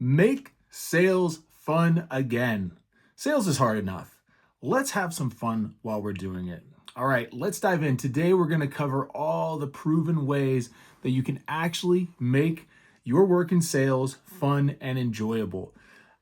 Make sales fun again. Sales is hard enough. Let's have some fun while we're doing it. All right, let's dive in. Today, we're going to cover all the proven ways that you can actually make your work in sales fun and enjoyable.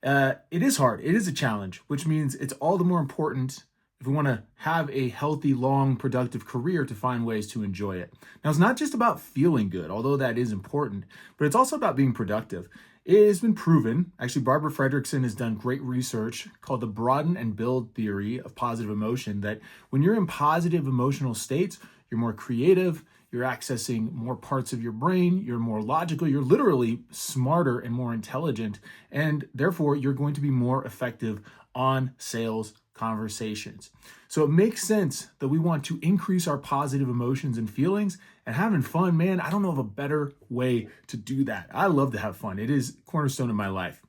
It is hard. It is a challenge, which means it's all the more important if we want to have a healthy, long, productive career to find ways to enjoy it. Now, it's not just about feeling good, although that is important, but it's also about being productive. It has been proven, actually, Barbara Fredrickson has done great research called the broaden and build theory of positive emotion, that when you're in positive emotional states, you're more creative, you're accessing more parts of your brain, you're more logical, you're literally smarter and more intelligent, and therefore you're going to be more effective on sales conversations. So it makes sense that we want to increase our positive emotions and feelings, and having fun, man, I don't know of a better way to do that. I love to have fun. It is cornerstone of my life.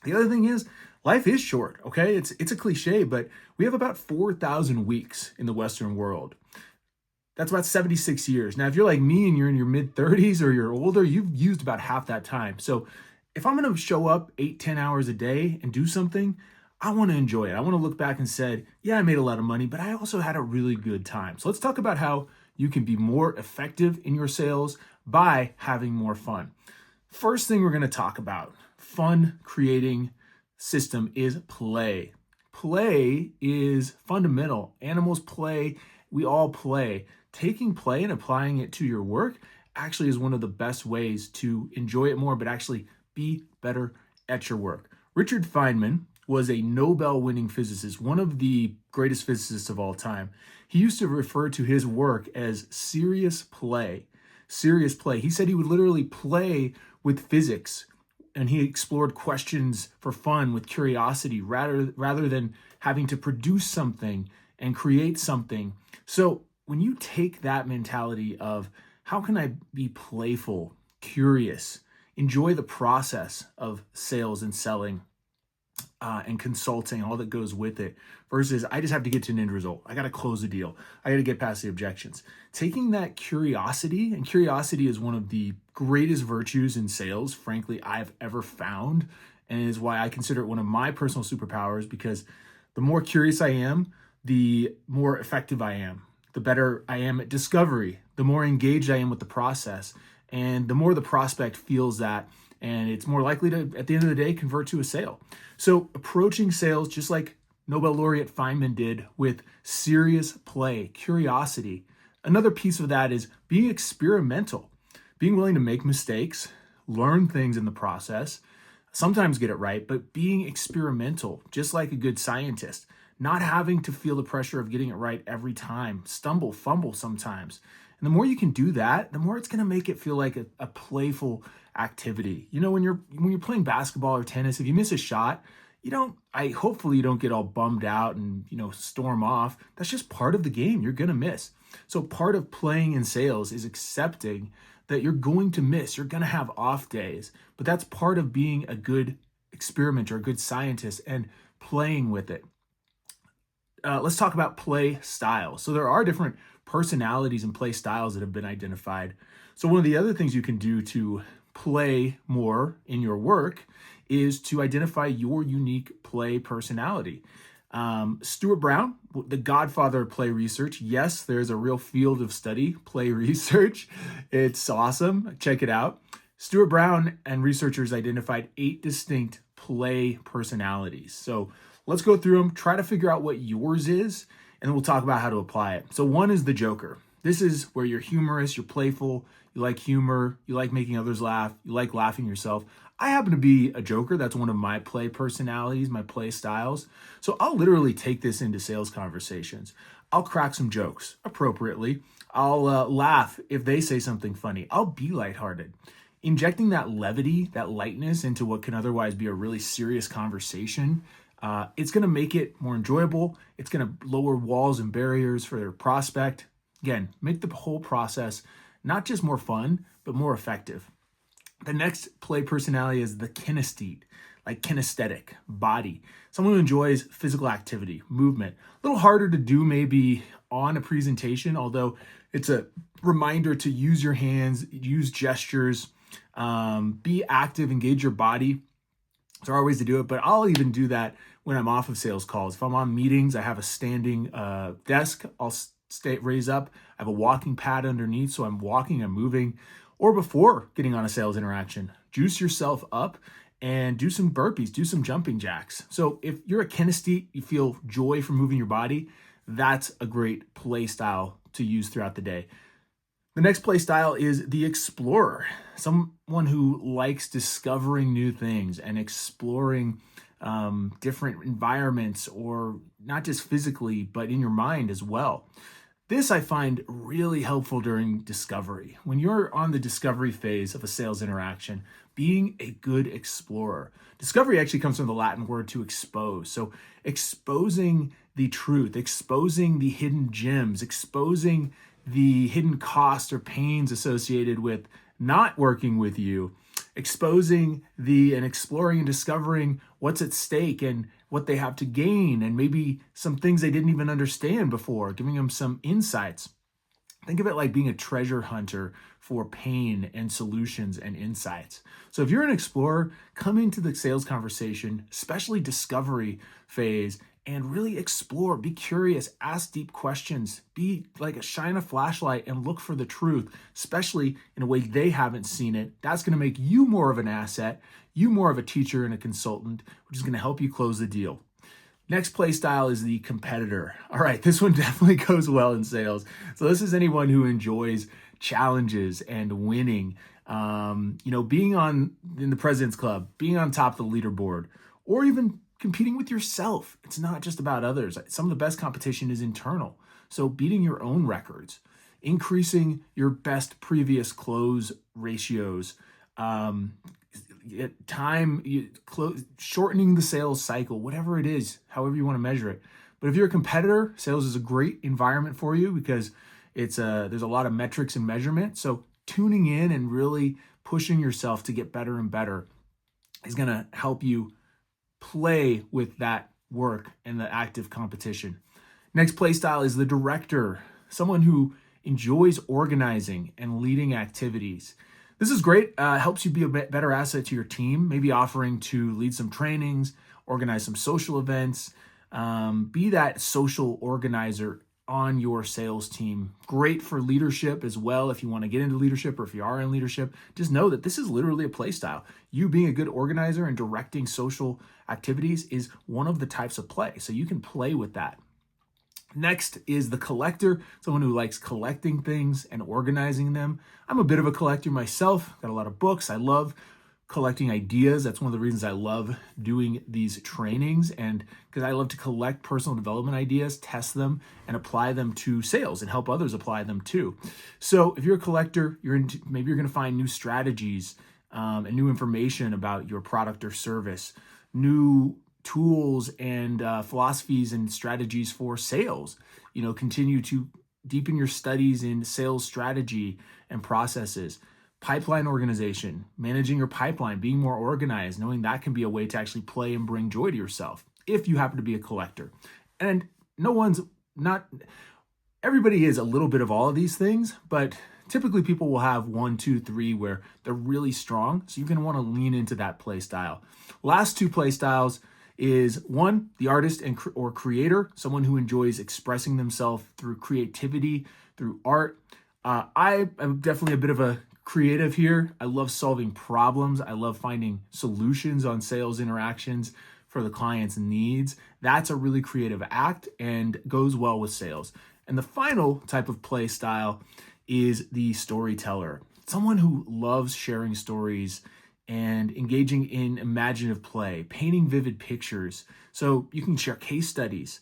The other thing is, life is short, okay? It's a cliche, but we have about 4,000 weeks in the Western world. That's about 76 years. Now, if you're like me and you're in your mid-30s or you're older, you've used about half that time. So if I'm going to show up 8-10 hours a day and do something, I want to enjoy it. I want to look back and say, yeah, I made a lot of money, but I also had a really good time. So let's talk about how you can be more effective in your sales by having more fun. First thing we're going to talk about, fun creating system, is play. Play is fundamental. Animals play. We all play. Taking play and applying it to your work actually is one of the best ways to enjoy it more, but actually be better at your work. Richard Feynman was a Nobel-winning physicist, one of the greatest physicists of all time. He used to refer to his work as serious play. Serious play. He said he would literally play with physics, and he explored questions for fun with curiosity rather than having to produce something and create something. So when you take that mentality of how can I be playful, curious, enjoy the process of sales and selling, and consulting, all that goes with it, versus I just have to get to an end result. I got to close a deal. I got to get past the objections. Taking that curiosity, and curiosity is one of the greatest virtues in sales, frankly, I've ever found, and is why I consider it one of my personal superpowers, because the more curious I am, the more effective I am, the better I am at discovery, the more engaged I am with the process, and the more the prospect feels that, and it's more likely to, at the end of the day, convert to a sale. So approaching sales, just like Nobel laureate Feynman did, with serious play, curiosity. Another piece of that is being experimental, being willing to make mistakes, learn things in the process, sometimes get it right, but being experimental, just like a good scientist, not having to feel the pressure of getting it right every time, stumble, fumble sometimes. And the more you can do that, the more it's going to make it feel like a playful activity. You know, when you're playing basketball or tennis, if you miss a shot, hopefully you don't get all bummed out and, storm off. That's just part of the game. You're going to miss. So part of playing in sales is accepting that you're going to miss. You're going to have off days, but that's part of being a good experimenter, a good scientist, and playing with it. Let's talk about play styles. So there are different personalities and play styles that have been identified. So one of the other things you can do to play more in your work is to identify your unique play personality. Stuart Brown, the godfather of play research. Yes, there's a real field of study, play research. It's awesome. Check it out. Stuart Brown and researchers identified 8 distinct play personalities. So let's go through them, try to figure out what yours is, and then we'll talk about how to apply it. So one is the Joker. This is where you're humorous, you're playful, you like humor, you like making others laugh, you like laughing yourself. I happen to be a joker. That's one of my play personalities, my play styles. So I'll literally take this into sales conversations. I'll crack some jokes appropriately. I'll laugh if they say something funny. I'll be lighthearted. Injecting that levity, that lightness into what can otherwise be a really serious conversation, it's going to make it more enjoyable. It's going to lower walls and barriers for their prospect. Again, make the whole process not just more fun, but more effective. The next play personality is the kinesthete, like kinesthetic, body. Someone who enjoys physical activity, movement. A little harder to do maybe on a presentation, although it's a reminder to use your hands, use gestures, be active, engage your body. There are ways to do it, but I'll even do that when I'm off of sales calls. If I'm on meetings, I have a standing desk. I'll raise up. I have a walking pad underneath, so I'm walking, I'm moving. Or before getting on a sales interaction, juice yourself up and do some burpees, do some jumping jacks. So if you're a kinesthete, you feel joy from moving your body, that's a great play style to use throughout the day. The next play style is the explorer, someone who likes discovering new things and exploring different environments, or not just physically, but in your mind as well. This I find really helpful during discovery. When you're on the discovery phase of a sales interaction, being a good explorer. Discovery actually comes from the Latin word to expose. So exposing the truth, exposing the hidden gems, exposing the hidden costs or pains associated with not working with you, exposing and exploring and discovering what's at stake and what they have to gain, and maybe some things they didn't even understand before, giving them some insights. Think of it like being a treasure hunter for pain and solutions and insights. So if you're an explorer, come into the sales conversation, especially discovery phase, and really explore, be curious, ask deep questions, be like shine a flashlight and look for the truth, especially in a way they haven't seen it. That's going to make you more of an asset, you more of a teacher and a consultant, which is going to help you close the deal. Next play style is the competitor. All right, this one definitely goes well in sales. So this is anyone who enjoys challenges and winning, being in the President's Club, being on top of the leaderboard, or even competing with yourself. It's not just about others. Some of the best competition is internal. So beating your own records, increasing your best previous close ratios, shortening the sales cycle, whatever it is, however you want to measure it. But if you're a competitor, sales is a great environment for you because there's a lot of metrics and measurement. So tuning in and really pushing yourself to get better and better is going to help you play with that work and the active competition. Next play style is the director, someone who enjoys organizing and leading activities. This is great, helps you be a better asset to your team, maybe offering to lead some trainings, organize some social events, be that social organizer on your sales team. Great for leadership as well. If you want to get into leadership, or if you are in leadership, just know that this is literally a play style. You being a good organizer and directing social activities is one of the types of play. So you can play with that. Next is the collector, someone who likes collecting things and organizing them. I'm a bit of a collector myself, got a lot of books. I love collecting ideas. That's one of the reasons I love doing these trainings, and because I love to collect personal development ideas, test them, and apply them to sales and help others apply them too. So if you're a collector, maybe you're going to find new strategies and new information about your product or service, new tools and philosophies and strategies for sales. Continue to deepen your studies in sales strategy and processes. Pipeline organization, managing your pipeline, being more organized, knowing that can be a way to actually play and bring joy to yourself if you happen to be a collector. And everybody is a little bit of all of these things, but typically people will have 1, 2, 3 where they're really strong. So you're going to want to lean into that play style. Last two play styles is one, the artist or creator, someone who enjoys expressing themselves through creativity, through art. I am definitely a bit of a creative here. I love solving problems. I love finding solutions on sales interactions for the client's needs. That's a really creative act and goes well with sales. And the final type of play style is the storyteller, someone who loves sharing stories and engaging in imaginative play, painting vivid pictures. So you can share case studies,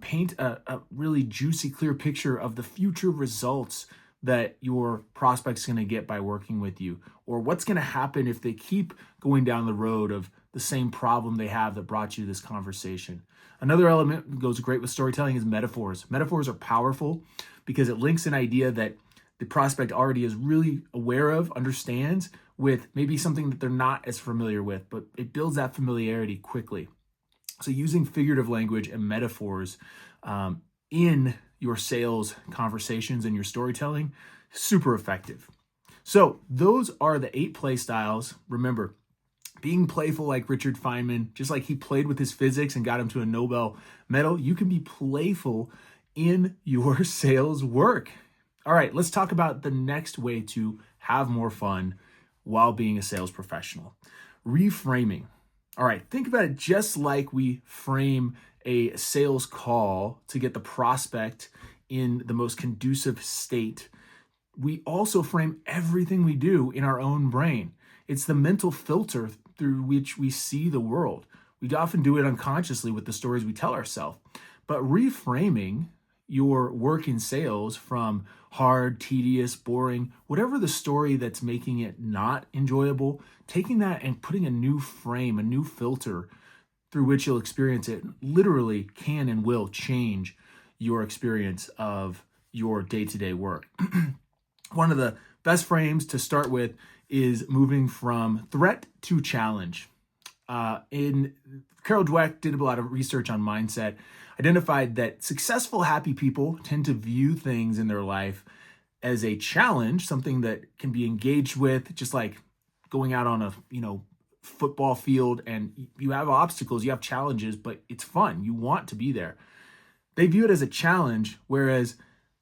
paint a really juicy, clear picture of the future results that your prospect's going to get by working with you, or what's going to happen if they keep going down the road of the same problem they have that brought you this conversation. Another element that goes great with storytelling is metaphors. Metaphors are powerful because it links an idea that the prospect already is really aware of, understands, with maybe something that they're not as familiar with, but it builds that familiarity quickly. So using figurative language and metaphors in your sales conversations and your storytelling, super effective. So those are the 8 play styles. Remember, Being playful like Richard Feynman, just like he played with his physics and got him to a Nobel medal, you can be playful in your sales work. All right, let's talk about the next way to have more fun while being a sales professional. Reframing. All right, think about it just like we frame a sales call to get the prospect in the most conducive state. We also frame everything we do in our own brain. It's the mental filter through which we see the world. We often do it unconsciously with the stories we tell ourselves. But reframing your work in sales from hard, tedious, boring, whatever the story that's making it not enjoyable, taking that and putting a new frame, a new filter through which you'll experience it literally can and will change your experience of your day-to-day work. One of the best frames to start with is moving from threat to challenge. Carol Dweck did a lot of research on mindset, identified that successful, happy people tend to view things in their life as a challenge, something that can be engaged with, just like going out on a football field and you have obstacles, you have challenges, but it's fun. You want to be there. They view it as a challenge, whereas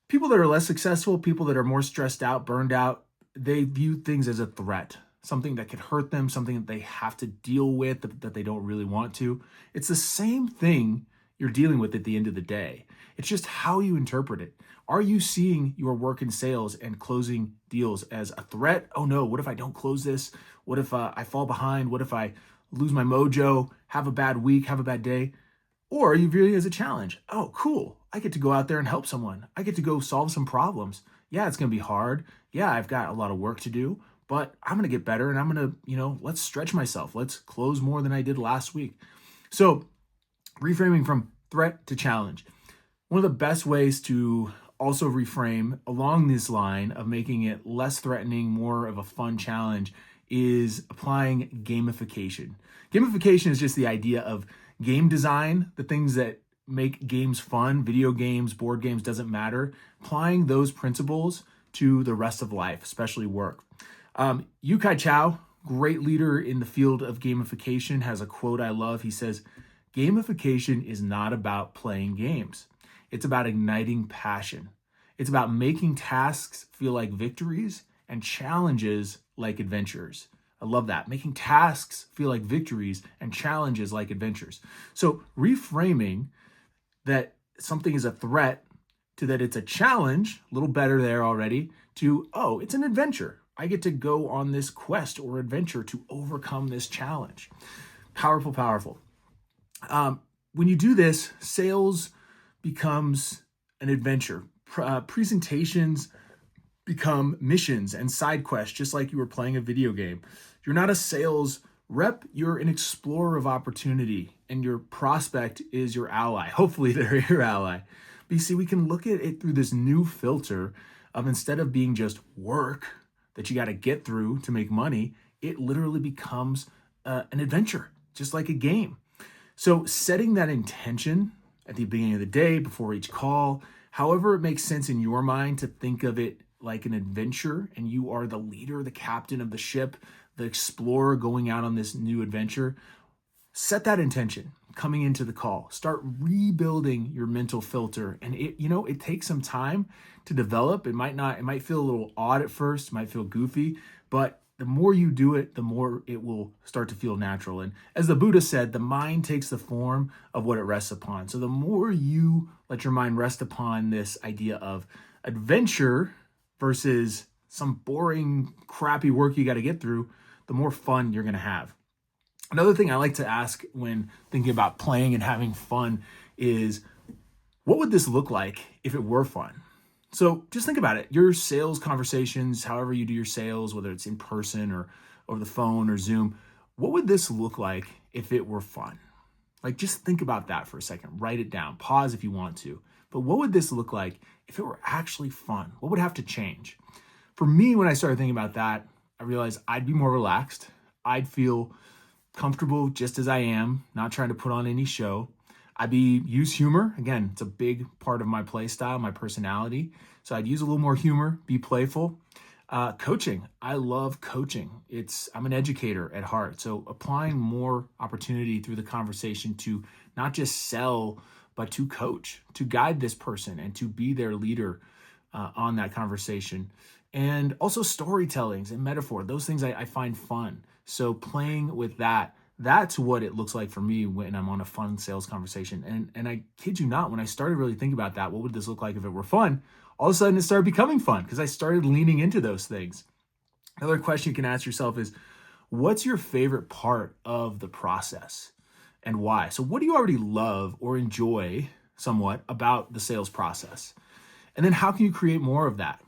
people that are less successful, people that are more stressed out, burned out, they view things as a threat, something that could hurt them, something that they have to deal with that they don't really want to. It's the same thing you're dealing with at the end of the day. It's just how you interpret it. Are you seeing your work in sales and closing deals as a threat? Oh no, what if I don't close this? What if I fall behind? What if I lose my mojo, have a bad week, have a bad day? Or are you viewing it as a challenge? Oh, cool. I get to go out there and help someone. I get to go solve some problems. Yeah, it's going to be hard. Yeah, I've got a lot of work to do, but I'm going to get better and I'm going to, let's stretch myself. Let's close more than I did last week. So reframing from threat to challenge. One of the best ways to also reframe along this line of making it less threatening, more of a fun challenge is applying gamification. Gamification is just the idea of game design, the things that make games fun, video games, board games, doesn't matter. Applying those principles to the rest of life, especially work. Yu-Kai Chow, great leader in the field of gamification, has a quote I love. He says, "Gamification is not about playing games. It's about igniting passion. It's about making tasks feel like victories and challenges like adventures." I love that. Making tasks feel like victories and challenges like adventures. So reframing that something is a threat to that it's a challenge, a little better there already, to, oh, it's an adventure. I get to go on this quest or adventure to overcome this challenge. Powerful, powerful. When you do this, sales becomes an adventure. Presentations become missions and side quests, just like you were playing a video game. You're not a sales rep, you're an explorer of opportunity, and your prospect is your ally. Hopefully they're your ally. But you see, we can look at it through this new filter of, instead of being just work that you got to get through to make money, it literally becomes an adventure, just like a game. So setting that intention at the beginning of the day, before each call, however it makes sense in your mind to think of it like an adventure, and you are the leader, the captain of the ship, the explorer going out on this new adventure, set that intention coming into the call. Start rebuilding your mental filter. And it takes some time to develop. It might feel a little odd at first, might feel goofy, but the more you do it, the more it will start to feel natural. And as the Buddha said, the mind takes the form of what it rests upon. So the more you let your mind rest upon this idea of adventure versus some boring, crappy work you got to get through, the more fun you're going to have. Another thing I like to ask when thinking about playing and having fun is, what would this look like if it were fun? So just think about it. Your sales conversations, however you do your sales, whether it's in person or over the phone or Zoom, what would this look like if it were fun? Like, just think about that for a second. Write it down. Pause if you want to. But what would this look like if it were actually fun? What would have to change? For me, when I started thinking about that, I realized I'd be more relaxed. I'd feel comfortable just as I am, not trying to put on any show. I'd use humor. Again, it's a big part of my play style, my personality. So I'd use a little more humor, be playful. Coaching. I love coaching. I'm an educator at heart. So applying more opportunity through the conversation to not just sell, but to coach, to guide this person and to be their leader on that conversation. And also storytellings and metaphor. Those things I find fun. So playing with that's what it looks like for me when I'm on a fun sales conversation. And I kid you not, when I started really thinking about that, what would this look like if it were fun? All of a sudden it started becoming fun because I started leaning into those things. Another question you can ask yourself is, what's your favorite part of the process and why? So what do you already love or enjoy somewhat about the sales process? And then how can you create more of that?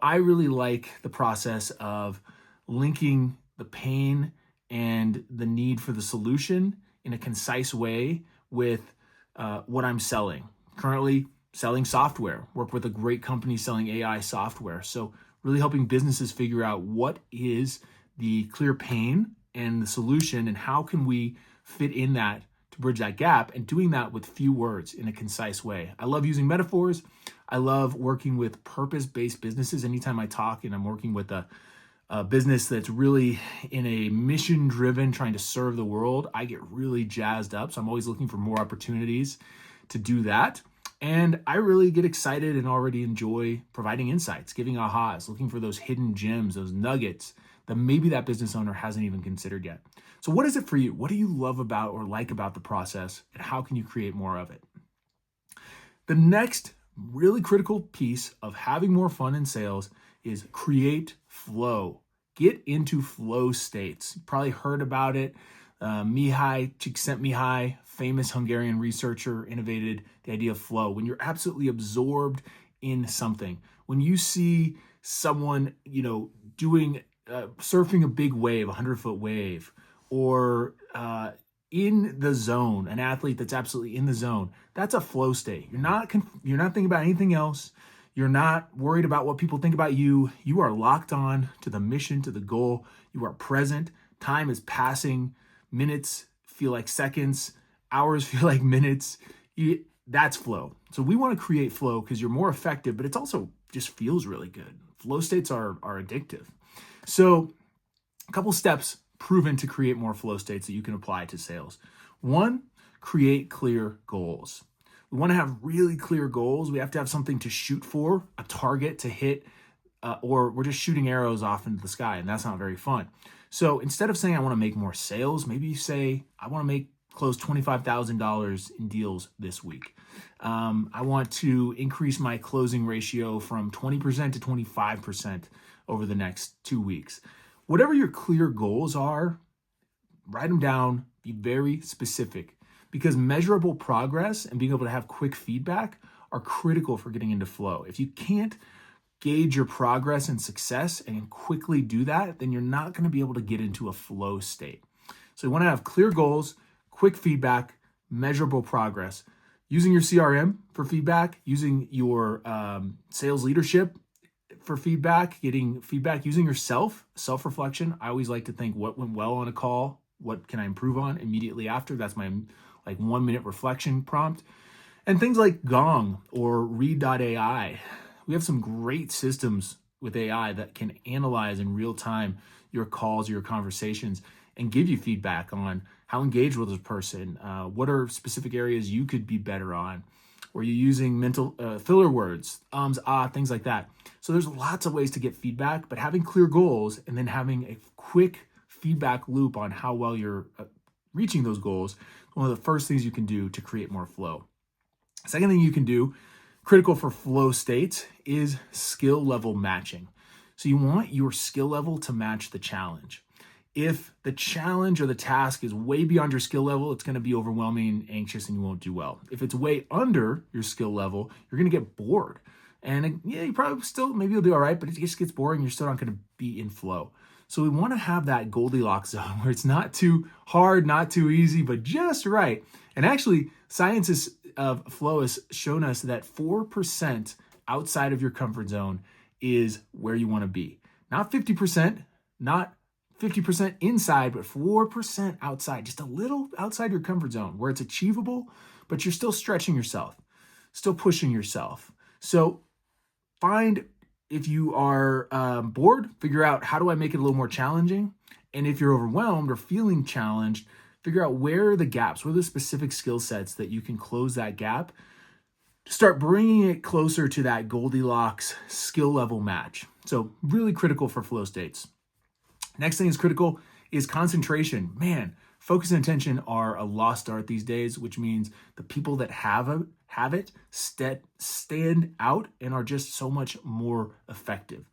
I really like the process of linking the pain and the need for the solution in a concise way with what I'm selling. Currently, selling software, work with a great company selling AI software. So really helping businesses figure out what is the clear pain and the solution and how can we fit in that to bridge that gap, and doing that with few words in a concise way. I love using metaphors. I love working with purpose-based businesses. Anytime I talk and I'm working with a business that's really in a mission-driven, trying to serve the world, I get really jazzed up. So I'm always looking for more opportunities to do that. And I really get excited and already enjoy providing insights, giving ahas, looking for those hidden gems, those nuggets that maybe that business owner hasn't even considered yet. So what is it for you? What do you love about or like about the process, and how can you create more of it? The next really critical piece of having more fun in sales is create flow. Get into flow states. You probably heard about it. Mihai Csikszentmihalyi, famous Hungarian researcher, innovated the idea of flow. When you're absolutely absorbed in something, when you see someone, doing surfing a big wave, 100-foot wave, or in the zone, an athlete that's absolutely in the zone, that's a flow state. You're not thinking about anything else. You're not worried about what people think about you. You are locked on to the mission, to the goal. You are present. Time is passing. Minutes feel like seconds. Hours feel like minutes. That's flow. So we want to create flow because you're more effective, but it's also just feels really good. Flow states are addictive. So a couple steps proven to create more flow states that you can apply to sales. One, create clear goals. We want to have really clear goals. We have to have something to shoot for, a target to hit, or we're just shooting arrows off into the sky, and that's not very fun. So instead of saying I want to make more sales, maybe you say I want to close $25,000 in deals this week. I want to increase my closing ratio from 20% to 25% over the next 2 weeks. Whatever your clear goals are, write them down, be very specific, because measurable progress and being able to have quick feedback are critical for getting into flow. If you can't gauge your progress and success and quickly do that, then you're not going to be able to get into a flow state. So you want to have clear goals, quick feedback, measurable progress. Using your CRM for feedback, using your sales leadership for feedback, getting feedback, using yourself, self-reflection. I always like to think what went well on a call, what can I improve on immediately after. That's my 1 minute reflection prompt. And things like Gong or Read.ai. We have some great systems with AI that can analyze in real time your calls, your conversations, and give you feedback on how engaged with this person. What are specific areas you could be better on? Or you using mental filler words, things like that. So there's lots of ways to get feedback, but having clear goals and then having a quick feedback loop on how well you're reaching those goals is one of the first things you can do to create more flow. Second thing you can do, critical for flow states, is skill level matching. So you want your skill level to match the challenge. If the challenge or the task is way beyond your skill level, it's going to be overwhelming, anxious, and you won't do well. If it's way under your skill level, you're going to get bored. And you probably maybe you'll do all right, but it just gets boring. You're still not going to be in flow. So we want to have that Goldilocks zone where it's not too hard, not too easy, but just right. And actually, science of flow has shown us that 4% outside of your comfort zone is where you want to be. Not 50%, not 50% inside, but 4% outside, just a little outside your comfort zone where it's achievable, but you're still stretching yourself, still pushing yourself. So find If you are bored, figure out how do I make it a little more challenging? And if you're overwhelmed or feeling challenged, figure out where are the gaps, where are the specific skill sets that you can close that gap. Start bringing it closer to that Goldilocks skill level match. So really critical for flow states. Next thing is critical is concentration. Man, focus and attention are a lost art these days, which means the people that have it stand out and are just so much more effective.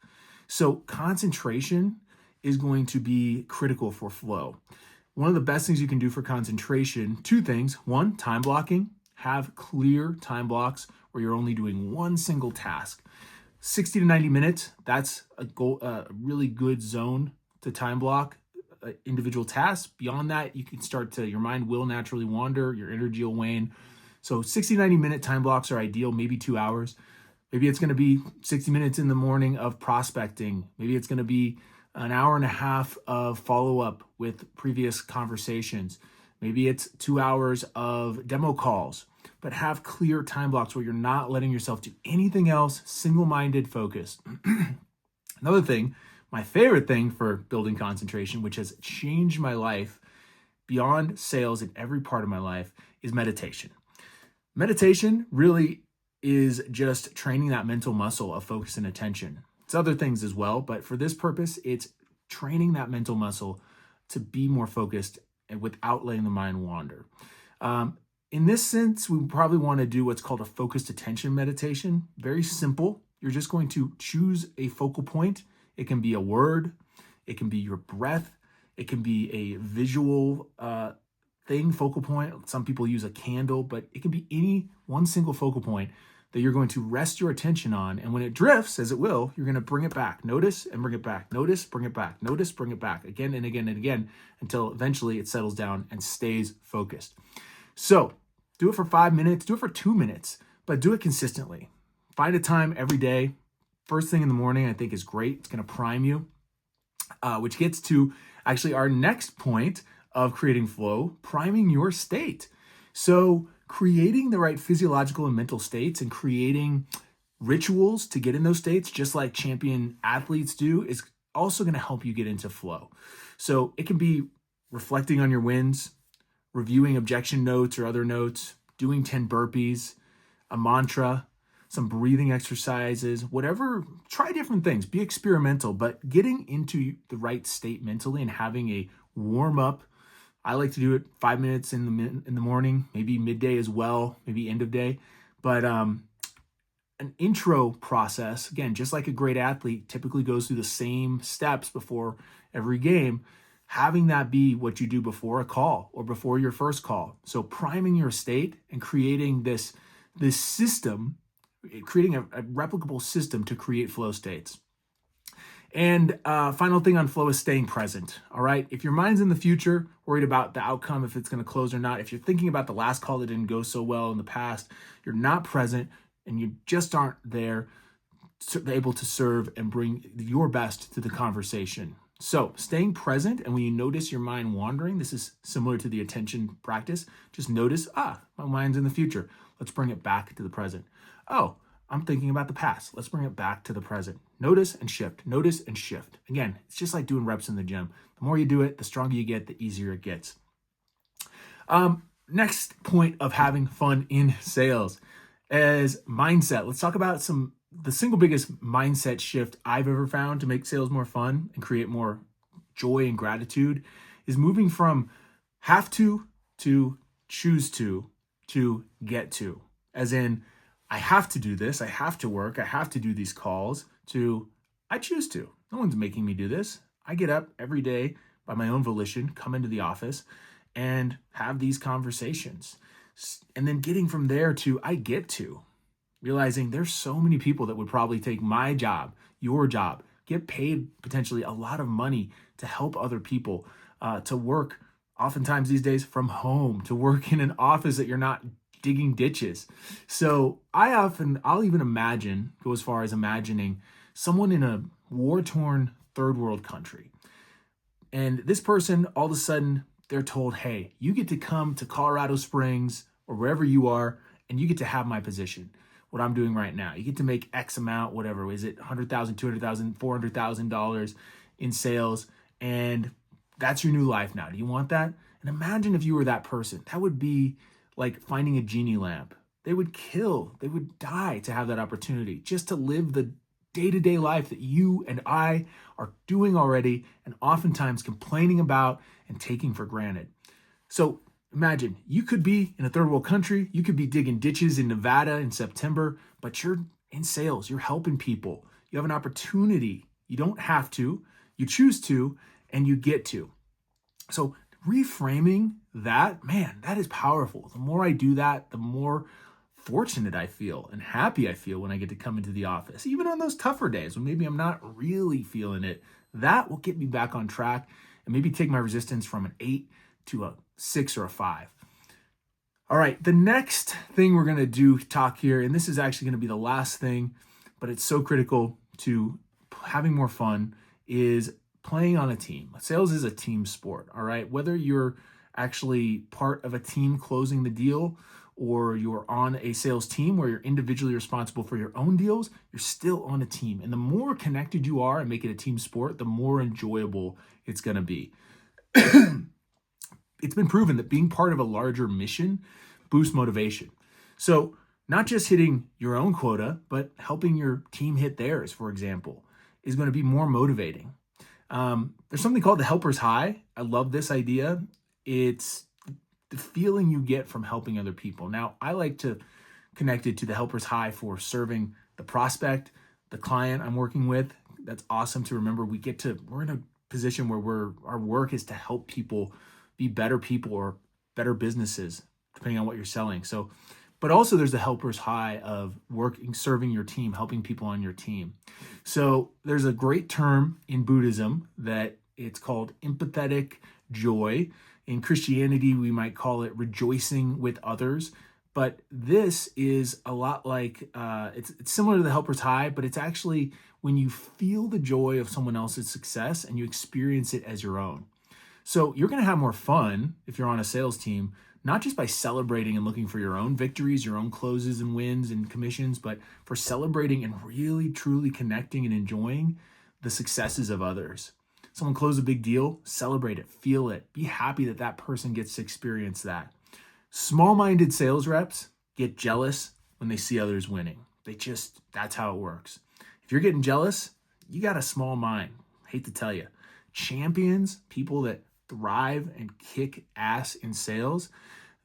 So concentration is going to be critical for flow. One of the best things you can do for concentration, two things. One, time blocking. Have clear time blocks where you're only doing one single task. 60 to 90 minutes, that's a really good zone to time block individual tasks. Beyond that, you can your mind will naturally wander, your energy will wane. So 60, 90 minute time blocks are ideal, maybe 2 hours. Maybe it's going to be 60 minutes in the morning of prospecting. Maybe it's going to be an hour and a half of follow-up with previous conversations. Maybe it's 2 hours of demo calls, but have clear time blocks where you're not letting yourself do anything else, single-minded focus. Another thing, my favorite thing for building concentration, which has changed my life beyond sales in every part of my life, is meditation. Meditation really is just training that mental muscle of focus and attention. It's other things as well, but for this purpose, it's training that mental muscle to be more focused and without letting the mind wander. In this sense, we probably want to do what's called a focused attention meditation. Very simple. You're just going to choose a focal point. It can be a word. It can be your breath. It can be a visual focal point. Some people use a candle, but it can be any one single focal point that you're going to rest your attention on. And when it drifts, as it will, you're going to bring it back. Notice and bring it back. Notice, bring it back. Notice, bring it back. Again and again and again until eventually it settles down and stays focused. So do it for 5 minutes. Do it for 2 minutes, but do it consistently. Find a time every day. First thing in the morning, I think, is great. It's going to prime you, which gets to actually our next point of creating flow, priming your state. So creating the right physiological and mental states and creating rituals to get in those states, just like champion athletes do, is also going to help you get into flow. So it can be reflecting on your wins, reviewing objection notes or other notes, doing 10 burpees, a mantra, some breathing exercises, whatever. Try different things. Be experimental, but getting into the right state mentally and having a warm up. I like to do it 5 minutes in the morning, maybe midday as well, maybe end of day. But an intro process, again, just like a great athlete typically goes through the same steps before every game, having that be what you do before a call or before your first call. So priming your state and creating this system, creating a replicable system to create flow states. And final thing on flow is staying present. All right. If your mind's in the future, worried about the outcome, if it's going to close or not, if you're thinking about the last call that didn't go so well in the past, you're not present and you just aren't there able to serve and bring your best to the conversation. So staying present, and when you notice your mind wandering, this is similar to the attention practice. Just notice, my mind's in the future. Let's bring it back to the present. Oh, I'm thinking about the past. Let's bring it back to the present. Notice and shift. Notice and shift. Again, it's just like doing reps in the gym. The more you do it, the stronger you get, the easier it gets. Next point of having fun in sales is mindset. Let's talk about the single biggest mindset shift I've ever found to make sales more fun and create more joy and gratitude is moving from have to choose to get to. As in, I have to do this, I have to work, I have to do these calls, to I choose to. No one's making me do this. I get up every day by my own volition, come into the office and have these conversations. And then getting from there to I get to. Realizing there's so many people that would probably take my job, your job, get paid potentially a lot of money to help other people, to work oftentimes these days from home, to work in an office that you're not digging ditches. So I'll even go as far as imagining someone in a war-torn third world country. And this person, all of a sudden, they're told, hey, you get to come to Colorado Springs or wherever you are, and you get to have my position. what I'm doing right now. You get to make X amount, whatever, is it $100,000, $200,000, $400,000 in sales, and that's your new life now. Do you want that? And imagine if you were that person. That would be like finding a genie lamp. They would die to have that opportunity, just to live the day-to-day life that you and I are doing already and oftentimes complaining about and taking for granted. So imagine you could be in a third world country, you could be digging ditches in Nevada in September, but you're in sales, you're helping people. You have an opportunity. You don't have to, you choose to, and you get to. So reframing that, man, that is powerful. The more I do that, the more fortunate I feel and happy I feel when I get to come into the office. Even on those tougher days when maybe I'm not really feeling it, that will get me back on track and maybe take my resistance from an 8 to a 6 or a 5. All right, the next thing we're going to talk here, and this is actually going to be the last thing, but it's so critical to having more fun, is playing on a team. Sales is a team sport, all right? Whether you're actually part of a team closing the deal or you're on a sales team where you're individually responsible for your own deals, you're still on a team. And the more connected you are and make it a team sport, the more enjoyable it's going to be. It's been proven that being part of a larger mission boosts motivation. So not just hitting your own quota, but helping your team hit theirs, for example, is going to be more motivating. There's something called the helper's high. I love this idea. It's the feeling you get from helping other people. Now, I like to connect it to the helper's high for serving the prospect, the client I'm working with. That's awesome to remember. We're in a position where our work is to help people be better people or better businesses, depending on what you're selling. So, but also there's the helper's high of working, serving your team, helping people on your team. So there's a great term in Buddhism that it's called empathetic joy. In Christianity, we might call it rejoicing with others. But this is a lot like, it's similar to the helper's high, but it's actually when you feel the joy of someone else's success and you experience it as your own. So you're going to have more fun if you're on a sales team, not just by celebrating and looking for your own victories, your own closes and wins and commissions, but for celebrating and really, truly connecting and enjoying the successes of others. Someone close a big deal, celebrate it, feel it, be happy that that person gets to experience that. Small-minded sales reps get jealous when they see others winning. That's how it works. If you're getting jealous, you got a small mind. Hate to tell you. Champions, people that thrive and kick ass in sales,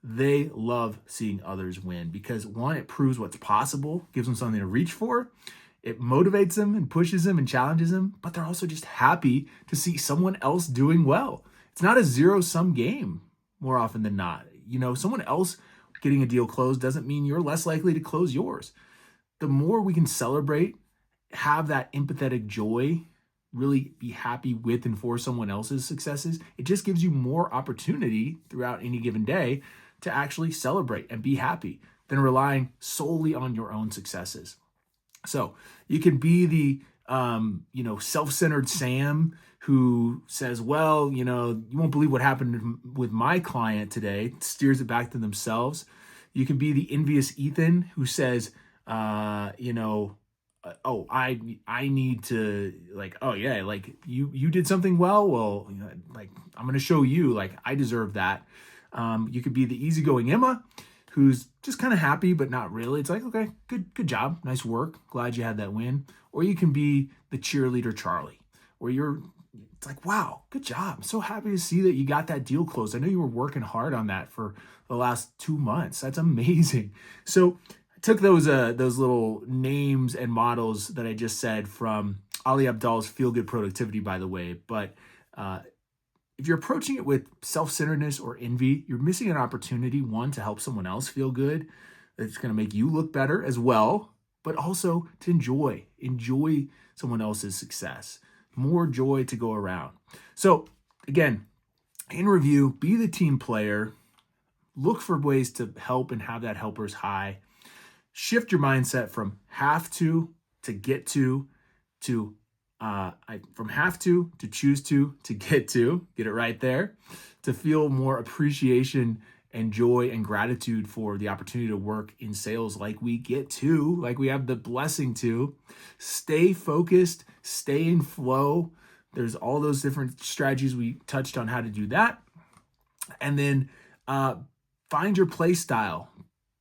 they love seeing others win because one, it proves what's possible, gives them something to reach for. It motivates them and pushes them and challenges them, but they're also just happy to see someone else doing well. It's not a zero-sum game more often than not. Someone else getting a deal closed doesn't mean you're less likely to close yours. The more we can celebrate, have that empathetic joy, really be happy with and for someone else's successes, it just gives you more opportunity throughout any given day to actually celebrate and be happy than relying solely on your own successes. So you can be the, self-centered Sam who says, well, you won't believe what happened with my client today, steers it back to themselves. You can be the envious Ethan who says, I need to you did something well. Well, I'm going to show you, I deserve that. You could be the easygoing Emma who's just kind of happy, but not really. It's like, okay, good job. Nice work. Glad you had that win. Or you can be the cheerleader Charlie, where it's like, wow, good job. I'm so happy to see that you got that deal closed. I know you were working hard on that for the last 2 months. That's amazing. So I took those little names and models that I just said from Ali Abdaal's Feel Good Productivity, by the way. But if you're approaching it with self-centeredness or envy, you're missing an opportunity, one, to help someone else feel good. It's going to make you look better as well, but also to enjoy someone else's success. More joy to go around. So again, in review, be the team player. Look for ways to help and have that helper's high. Shift your mindset from have to get to from have to choose to get to, get it right there, to feel more appreciation and joy and gratitude for the opportunity to work in sales like we get to, like we have the blessing to. Stay focused, stay in flow. There's all those different strategies we touched on how to do that. And then find your play style.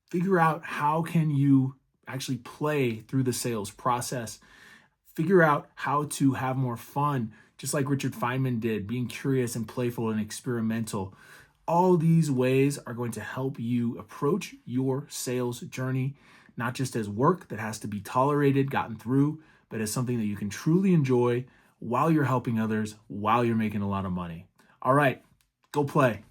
Figure out how can you actually play through the sales process. Figure out how to have more fun, just like Richard Feynman did, being curious and playful and experimental. All these ways are going to help you approach your sales journey, not just as work that has to be tolerated, gotten through, but as something that you can truly enjoy while you're helping others, while you're making a lot of money. All right, go play.